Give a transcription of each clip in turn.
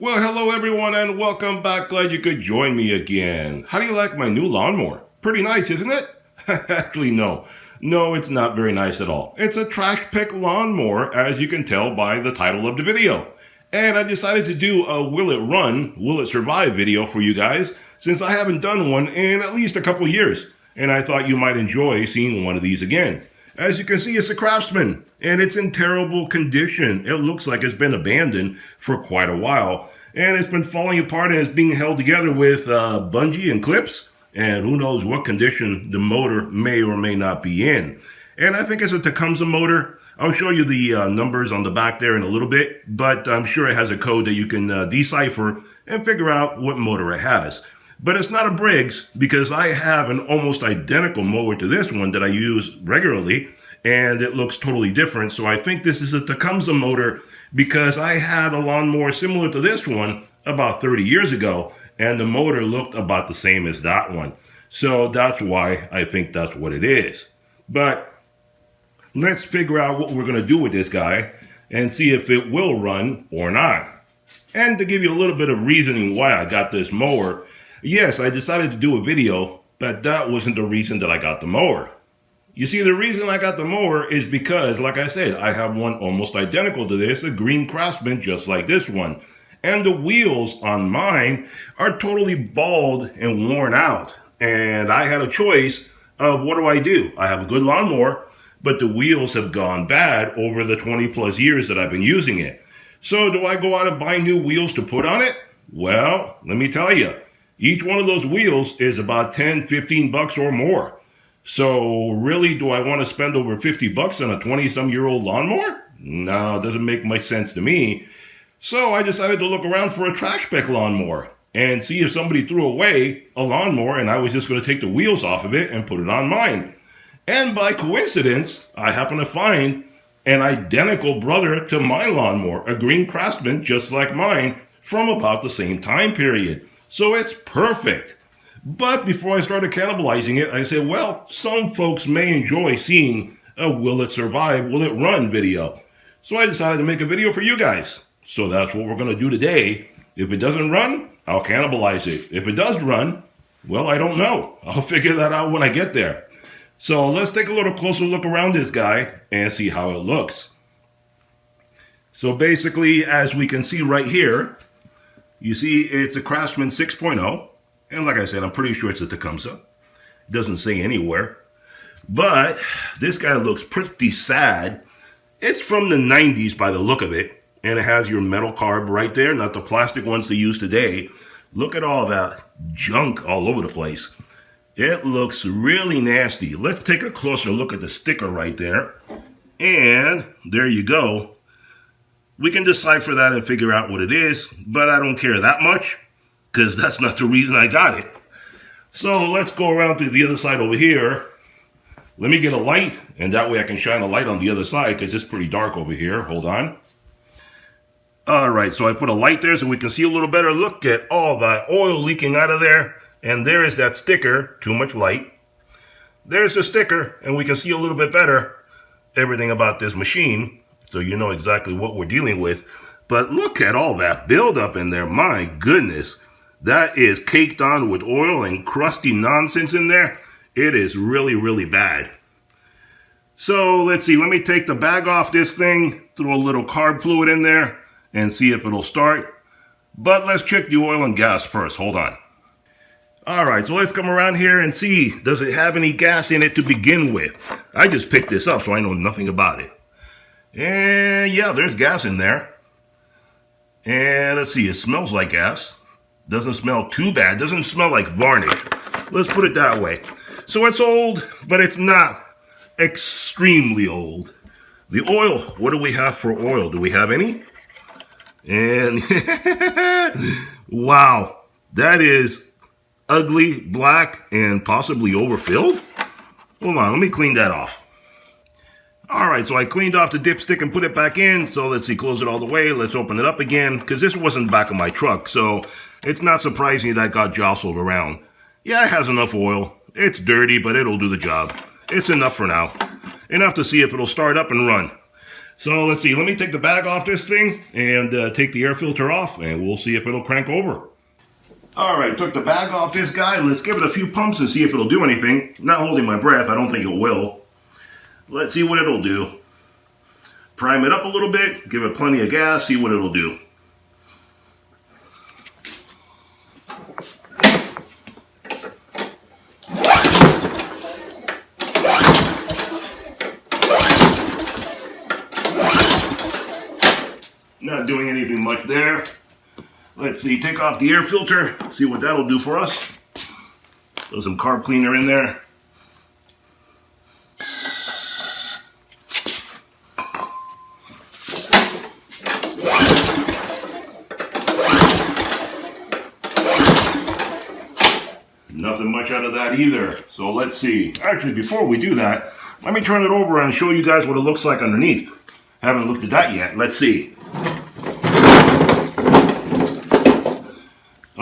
Well, hello everyone and welcome back. Glad you could join me again. How do you like my new lawnmower? Pretty nice, isn't it? Actually, no. No, it's not very nice at all. It's a trash pick lawnmower, as you can tell by the title of the video. And I decided to do a will it run, will it survive video for you guys, since I haven't done one in at least a couple years. And I thought you might enjoy seeing one of these again. As you can see, it's a Craftsman, and it's in terrible condition. It looks like it's been abandoned for quite a while, and it's been falling apart and it's being held together with bungee and clips, and who knows what condition the motor may or may not be in. And I think it's a Tecumseh motor. I'll show you the numbers on the back there in a little bit, but I'm sure it has a code that you can decipher and figure out what motor it has. But it's not a Briggs, because I have an almost identical mower to this one that I use regularly, and it looks totally different. So I think this is a Tecumseh motor, because I had a lawnmower similar to this one about 30 years ago, and the motor looked about the same as that one. So that's why I think that's what it is. But let's figure out what we're going to do with this guy and see if it will run or not. And to give you a little bit of reasoning why I got this mower, yes, I decided to do a video, but that wasn't the reason that I got the mower. You see, the reason I got the mower is because, like I said, I have one almost identical to this, a green Craftsman just like this one. And the wheels on mine are totally bald and worn out. And I had a choice of what do? I have a good lawnmower, but the wheels have gone bad over the 20 plus years that I've been using it. So do I go out and buy new wheels to put on it? Well, let me tell you. Each one of those wheels is about 10, 15 bucks or more. So really, do I want to spend over 50 bucks on a 20-some-year-old lawnmower? No, it doesn't make much sense to me. So I decided to look around for a trash pick lawnmower and see if somebody threw away a lawnmower and I was just going to take the wheels off of it and put it on mine. And by coincidence, I happened to find an identical brother to my lawnmower, a green Craftsman just like mine, from about the same time period. So it's perfect. But before I started cannibalizing it, I said, well, some folks may enjoy seeing a will it survive, will it run video. So I decided to make a video for you guys. So that's what we're going to do today. If it doesn't run, I'll cannibalize it. If it does run, well, I don't know. I'll figure that out when I get there. So let's take a little closer look around this guy and see how it looks. So basically, as we can see right here, you see, it's a Craftsman 6.0, and like I said, I'm pretty sure it's a Tecumseh. It doesn't say anywhere, but this guy looks pretty sad. It's from the 90s by the look of it, and it has your metal carb right there, not the plastic ones they use today. Look at all that junk all over the place. It looks really nasty. Let's take a closer look at the sticker right there, and there you go. We can decipher that and figure out what it is, but I don't care that much because that's not the reason I got it. So let's go around to the other side over here. Let me get a light, and that way I can shine a light on the other side because it's pretty dark over here. Hold on. All right, so I put a light there so we can see a little better. Look at all that oil leaking out of there. And there is that sticker, too much light. There's the sticker, and we can see a little bit better everything about this machine. So you know exactly what we're dealing with. But look at all that buildup in there. My goodness. That is caked on with oil and crusty nonsense in there. It is really, really bad. So let's see. Let me take the bag off this thing. Throw a little carb fluid in there and see if it'll start. But let's check the oil and gas first. Hold on. All right, so let's come around here and see. Does it have any gas in it to begin with? I just picked this up, so I know nothing about it. And yeah, there's gas in there. And let's see, it smells like gas. Doesn't smell too bad. Doesn't smell like varnish. Let's put it that way. So it's old, but it's not extremely old. The oil, what do we have for oil? Do we have any? And wow, that is ugly, black, and possibly overfilled. Hold on, let me clean that off. All right, so I cleaned off the dipstick and put it back in. So let's see, close it all the way. Let's open it up again, because this wasn't the back of my truck. So it's not surprising that got jostled around. Yeah, it has enough oil. It's dirty, but it'll do the job. It's enough for now. Enough to see if it'll start up and run. So let's see, let me take the bag off this thing and take the air filter off, and we'll see if it'll crank over. All right, took the bag off this guy. Let's give it a few pumps and see if it'll do anything. Not holding my breath, I don't think it will. Let's see what it'll do. Prime it up a little bit, give it plenty of gas, see what it'll do. Not doing anything much there. Let's see, take off the air filter, see what that'll do for us. Throw some carb cleaner in there. Nothing much out of that either. So let's see. Actually, before we do that, let me turn it over and show you guys what it looks like underneath. Haven't looked at that yet. Let's see.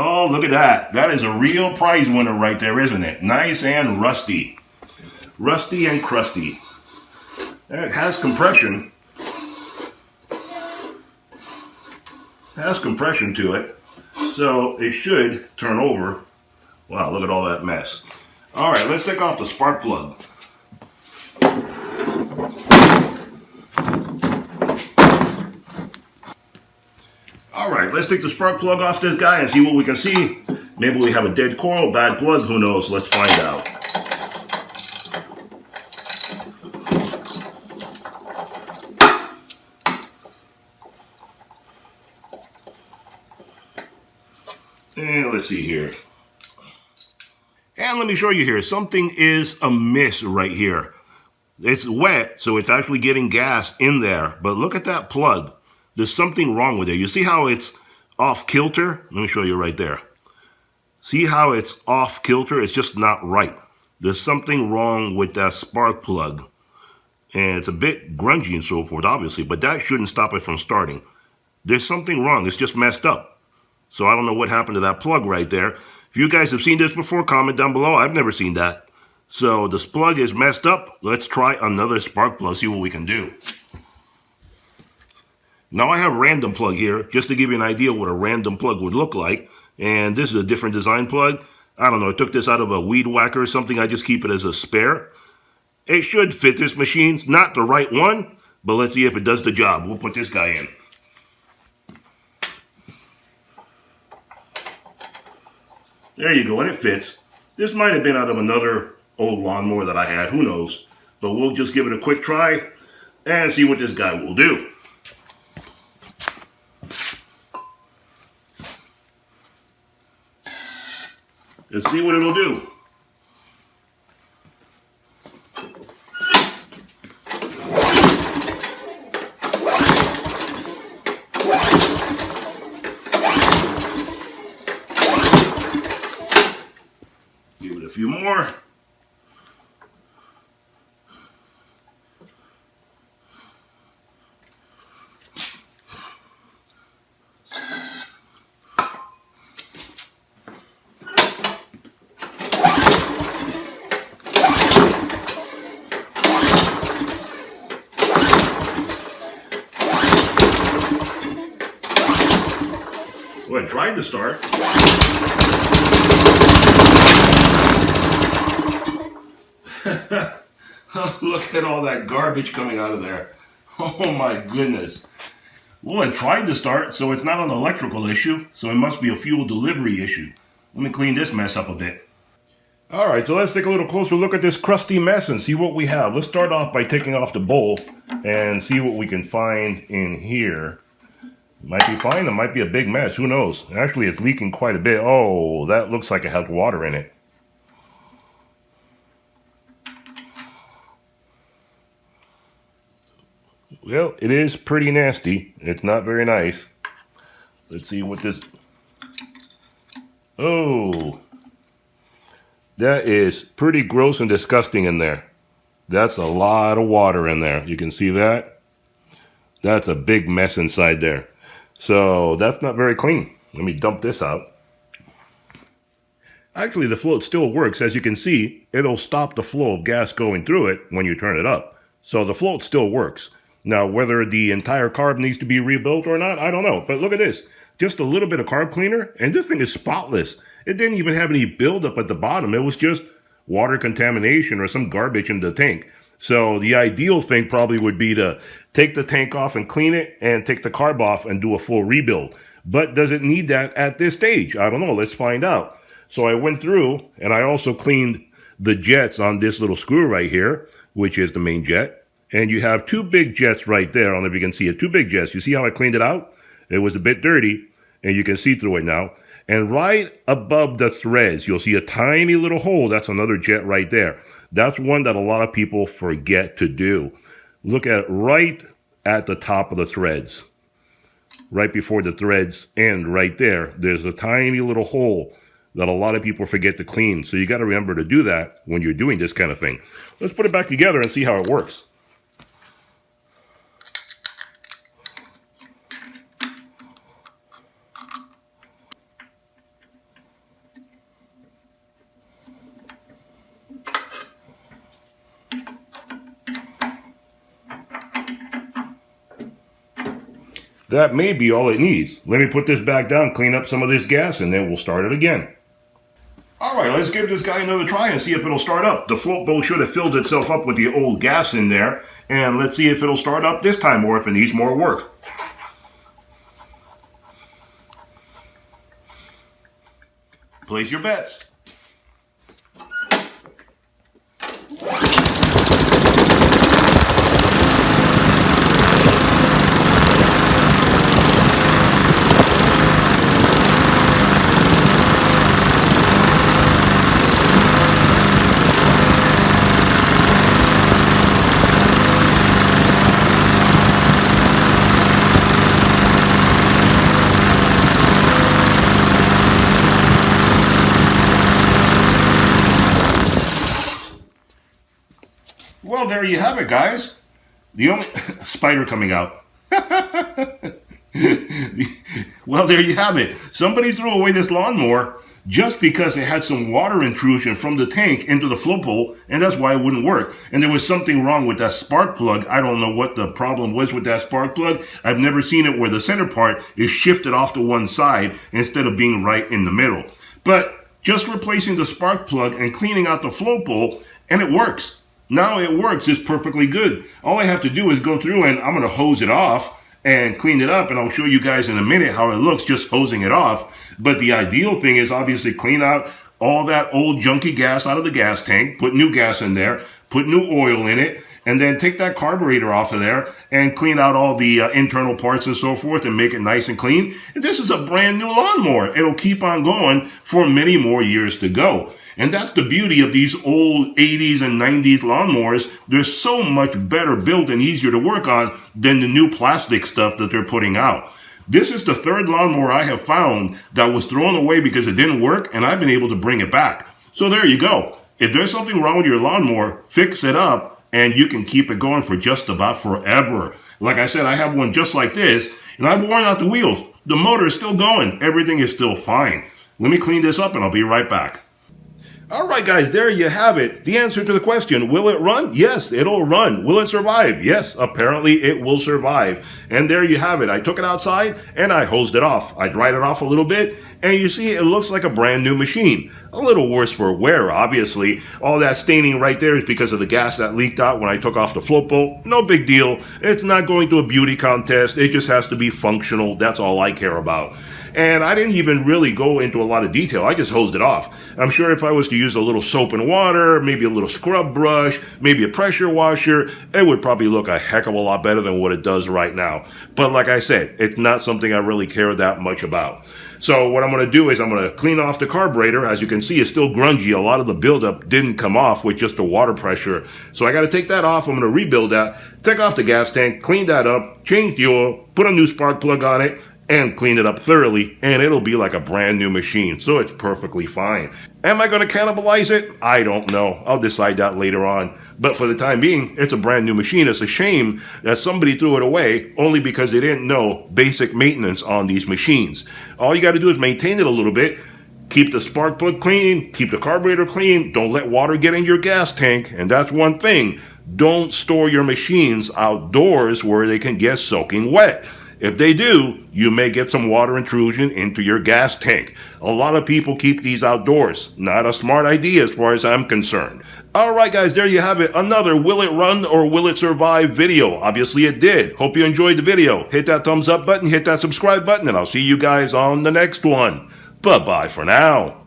Oh, look at that. That is a real prize winner right there, isn't it? Nice and rusty. Rusty and crusty. It has compression. It has compression to it. So it should turn over. Wow, look at all that mess. All right, let's take off the spark plug. All right, let's take the spark plug off this guy and see what we can see. Maybe we have a dead coil, bad plug, who knows? Let's find out. And let's see here. And let me show you here. Something is amiss right here. It's wet, so it's actually getting gas in there. But look at that plug. There's something wrong with it. You see how it's off kilter? Let me show you right there. See how it's off kilter? It's just not right. There's something wrong with that spark plug. And it's a bit grungy and so forth, obviously, but that shouldn't stop it from starting. There's something wrong. It's just messed up. So I don't know what happened to that plug right there. If you guys have seen this before, comment down below. I've never seen that. So this plug is messed up. Let's try another spark plug, see what we can do. Now I have a random plug here, just to give you an idea what a random plug would look like. And this is a different design plug. I don't know, I took this out of a weed whacker or something. I just keep it as a spare. It should fit this machine. It's not the right one, but let's see if it does the job. We'll put this guy in. There you go, and it fits. This might have been out of another old lawnmower that I had, who knows. But we'll just give it a quick try and see what this guy will do. Let's see what it'll do. Give it a few more. Well, it tried to start. Look at all that garbage coming out of there. Oh my goodness. Well, it tried to start, so it's not an electrical issue, so it must be a fuel delivery issue. Let me clean this mess up a bit. All right, so let's take a little closer look at this crusty mess and see what we have. Let's start off by taking off the bowl and see what we can find in here. Might be fine, it might be a big mess, who knows? Actually, it's leaking quite a bit. Oh, that looks like it has water in it. Well, it is pretty nasty. It's not very nice. Let's see what this... Oh, that is pretty gross and disgusting in there. That's a lot of water in there. You can see that? That's a big mess inside there. So that's not very clean. Let me dump this out. Actually, the float still works. As you can see, it'll stop the flow of gas going through it when you turn it up. So the float still works. Now, whether the entire carb needs to be rebuilt or not, I don't know. But look at this. Just a little bit of carb cleaner, and this thing is spotless. It didn't even have any buildup at the bottom. It was just water contamination or some garbage in the tank. So the ideal thing probably would be to take the tank off and clean it and take the carb off and do a full rebuild. But does it need that at this stage? I don't know. Let's find out. So I went through and I also cleaned the jets on this little screw right here, which is the main jet. And you have two big jets right there. I don't know if you can see it. Two big jets. You see how I cleaned it out? It was a bit dirty and you can see through it now. And right above the threads, you'll see a tiny little hole. That's another jet right there. That's one that a lot of people forget to do. Look at right at the top of the threads. Right before the threads end right there, there's a tiny little hole that a lot of people forget to clean. So you got to remember to do that when you're doing this kind of thing. Let's put it back together and see how it works. That may be all it needs. Let me put this back down, clean up some of this gas, and then we'll start it again. Alright, let's give this guy another try and see if it'll start up. The float bowl should have filled itself up with the old gas in there, and let's see if it'll start up this time or if it needs more work. Place your bets. Well, there you have it, guys. The only spider coming out. Well, there you have it. Somebody threw away this lawnmower just because it had some water intrusion from the tank into the float bowl, and that's why it wouldn't work. And there was something wrong with that spark plug. I don't know what the problem was with that spark plug. I've never seen it where the center part is shifted off to one side instead of being right in the middle. But just replacing the spark plug and cleaning out the float bowl, and it works. Now it works. It's perfectly good. All I have to do is go through and I'm going to hose it off and clean it up, and I'll show you guys in a minute how it looks just hosing it off. But the ideal thing is obviously clean out all that old junky gas out of the gas tank, put new gas in there, put new oil in it, and then take that carburetor off of there and clean out all the internal parts and so forth and make it nice and clean. And this is a brand new lawnmower. It'll keep on going for many more years to go. And that's the beauty of these old 80s and 90s lawnmowers. They're so much better built and easier to work on than the new plastic stuff that they're putting out. This is the third lawnmower I have found that was thrown away because it didn't work, and I've been able to bring it back. So there you go. If there's something wrong with your lawnmower, fix it up, and you can keep it going for just about forever. Like I said, I have one just like this, and I've worn out the wheels. The motor is still going. Everything is still fine. Let me clean this up, and I'll be right back. Alright guys, there you have it. The answer to the question, will it run? Yes, it'll run. Will it survive? Yes, apparently it will survive. And there you have it. I took it outside and I hosed it off. I dried it off a little bit, and you see it looks like a brand new machine. A little worse for wear, obviously. All that staining right there is because of the gas that leaked out when I took off the float bowl. No big deal. It's not going to a beauty contest. It just has to be functional. That's all I care about. And I didn't even really go into a lot of detail. I just hosed it off. I'm sure if I was to use a little soap and water, maybe a little scrub brush, maybe a pressure washer, it would probably look a heck of a lot better than what it does right now. But like I said, it's not something I really care that much about. So what I'm going to do is I'm going to clean off the carburetor. As you can see, it's still grungy. A lot of the buildup didn't come off with just the water pressure. So I got to take that off. I'm going to rebuild that, take off the gas tank, clean that up, change the oil, put a new spark plug on it, and clean it up thoroughly, and it'll be like a brand new machine. So it's perfectly fine. Am I going to cannibalize it? I don't know. I'll decide that later on. But for the time being, it's a brand new machine. It's a shame that somebody threw it away only because they didn't know basic maintenance on these machines. All you got to do is maintain it a little bit. Keep the spark plug clean, keep the carburetor clean, don't let water get in your gas tank, and that's one thing. Don't store your machines outdoors where they can get soaking wet. If they do, you may get some water intrusion into your gas tank. A lot of people keep these outdoors. Not a smart idea as far as I'm concerned. Alright guys, there you have it. Another Will It Run or Will It Survive video. Obviously it did. Hope you enjoyed the video. Hit that thumbs up button, hit that subscribe button, and I'll see you guys on the next one. Bye-bye for now.